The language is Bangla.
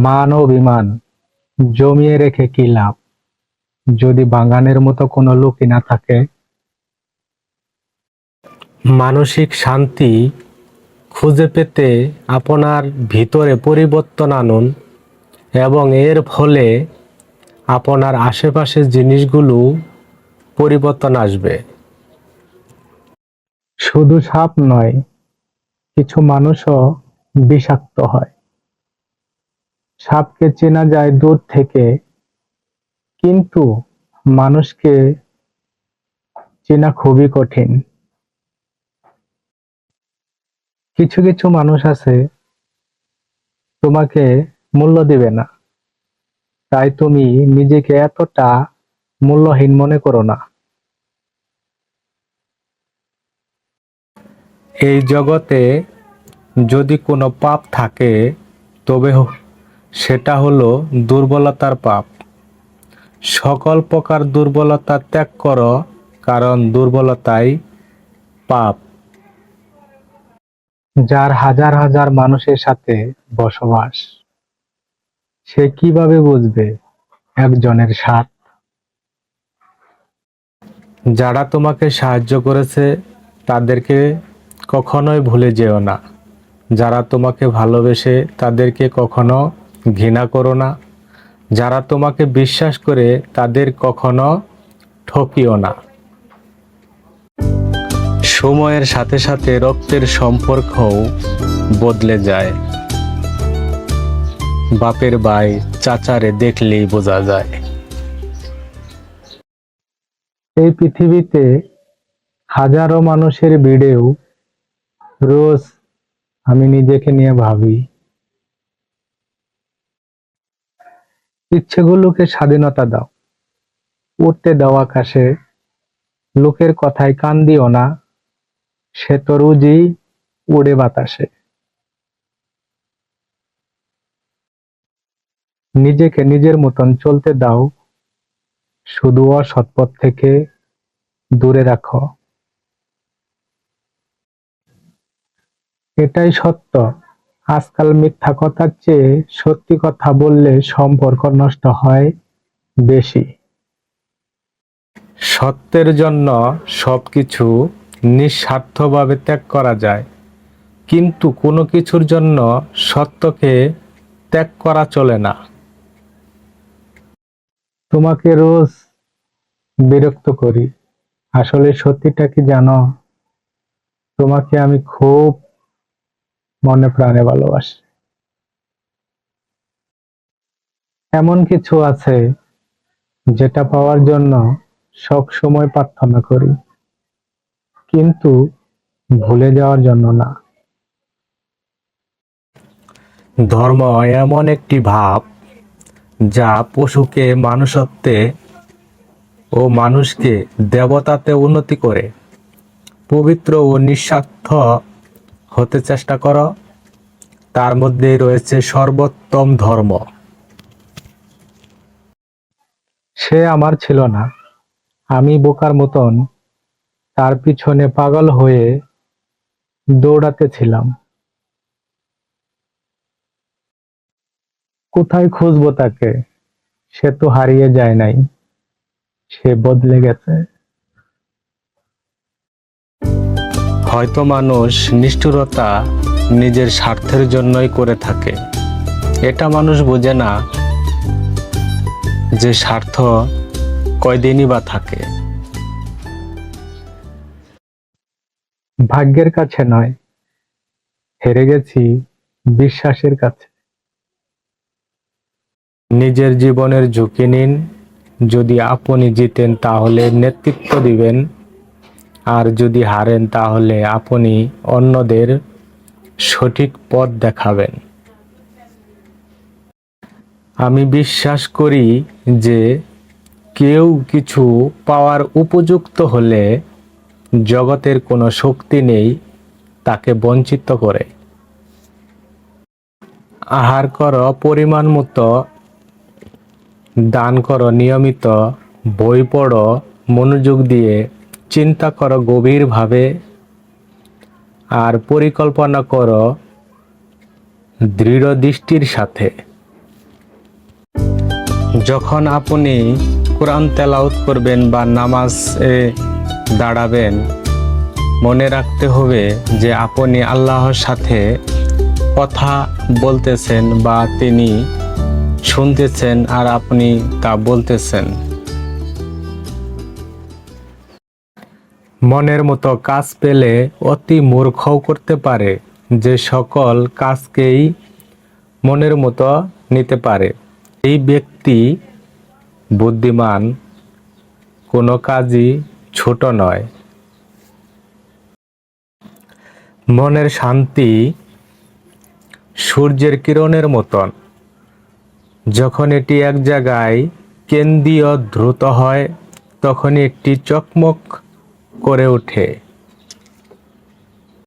মান ও অভিমান জমিয়ে রেখে কি লাভ, যদি বাগানের মতো কোনো লোকই না থাকে? মানসিক শান্তি খুঁজে পেতে আপনার ভিতরে পরিবর্তন আনুন এবং এর ফলে আপনার আশেপাশের জিনিসগুলো পরিবর্তন আসবে। শুধু সাপ নয়, কিছু মানুষও বিষাক্ত হয়। সাপকে চেনা যায় দূর থেকে, কিন্তু মানুষকে চেনা খুবই কঠিন। কিছু কিছু মানুষ আছে তোমাকে মূল্য দিবে না, তাই তুমি নিজেকে এতটা মূল্যহীন মনে করো না। এই জগতে যদি কোনো পাপ থাকে, তবে সেটা হলো দুর্বলতার পাপ। সকল প্রকার দুর্বলতা ত্যাগ করো, কারণ দুর্বলতাই পাপ। যার হাজার হাজার মানুষের সাথে বসবাস, সে কিভাবে বুঝবে একজনের স্বাদ? যারা তোমাকে সাহায্য করেছে তাদেরকে কখনোই ভুলে যেও না। যারা তোমাকে ভালোবেসে তাদেরকে কখনো ঘৃণা করো না। যারা তোমাকে বিশ্বাস করে তাদের কখনো ঠকিও না। সময়ের সাথে সাথে রক্তের সম্পর্কও বদলে যায়। বাপের ভাই চাচারে দেখলেই বোঝা যায়। এই পৃথিবীতে হাজারো মানুষের ভিড়েও রোজ আমি নিজেকে নিয়ে ভাবি, ইচ্ছেগুলোকে স্বাধীনতা দাও, উড়তে দাও আকাশে। লোকের কথায় কান দিও না, সে তো রোজই উড়ে বাতাসে। নিজেকে নিজের মতন চলতে দাও, শুধু অসৎ পথ থেকে দূরে রাখো। এটাই সত্য, আজকাল মিথ্যা কথার চেয়ে সত্যি কথা বললে সম্পর্ক নষ্ট হয় বেশি। সত্যের জন্য সবকিছু নিঃস্বার্থভাবে ত্যাগ করা যায়, কিন্তু কোনো কিছুর জন্য সত্যকে ত্যাগ করা চলে না। তোমাকে রোজ বিরক্ত করি, আসলে সত্যিটা কি জানো? তোমাকে আমি খুব মনে প্রাণে ভালোবাসি। এমন কিছু আছে যেটা পাওয়ার জন্য সব সময় প্রার্থনা করি, কিন্তু ভুলে যাওয়ার জন্য না। ধর্ম এমন একটি ভাব যা পশুকে মানুষত্বে ও মানুষকে দেবতাতে উন্নতি করে। পবিত্র ও নিঃস্বার্থ হতে চেষ্টা করো, তার মধ্যে রয়েছে সর্বোত্তম ধর্ম। সে আমার ছিল না, আমি বোকার মতন তার পিছনে পাগল হয়ে দৌড়াতে ছিলাম। কোথায় খুঁজবো তাকে? সে তো হারিয়ে যায় নাই, সে বদলে গেছে। হয়তো মানুষ নিষ্ঠুরতা নিজের স্বার্থের জন্যই করে থাকে। এটা মানুষ বোঝে না যে স্বার্থ কয়দিনই বা থাকে। ভাগ্যের কাছে নয়, হেরে গেছি বিশ্বাসের কাছে। নিজের জীবনের ঝুঁকি নিন, যদি আপনি জিতেন তাহলে নেতৃত্ব দিবেন, আর যদি হারেন তাহলে আপনি অন্যদের সঠিক পথ দেখাবেন। আমি বিশ্বাস করি যে কেউ কিছু পাওয়ার উপযুক্ত হলে জগতের কোনো শক্তি নেই তাকে বঞ্চিত করে। আহার করো পরিমাণ মতো, দান করো নিয়মিত, বই পড়ো মনোযোগ দিয়ে, চিন্তা করো গভীরভাবে, আর পরিকল্পনা করো দৃঢ় দৃষ্টির সাথে। যখন আপনি কোরআন তেলাওয়াত করবেন বা নামাজে দাঁড়াবেন, মনে রাখতে হবে যে আপনি আল্লাহর সাথে কথা বলতেছেন বা তিনি শুনতেছেন আর আপনি তা বলতেছেন। মনের মতো কাজ পেলে অতি মূর্খও করতে পারে, যে সকল কাজকেই মনের মতো নিতে পারে এই ব্যক্তি বুদ্ধিমান, কোনো কাজই ছোট নয়। মনের শান্তি সূর্যের কিরণের মতন, যখন এটি এক জায়গায় কেন্দ্রীয় দ্রুত হয় তখন একটি চকমক করে ওঠে।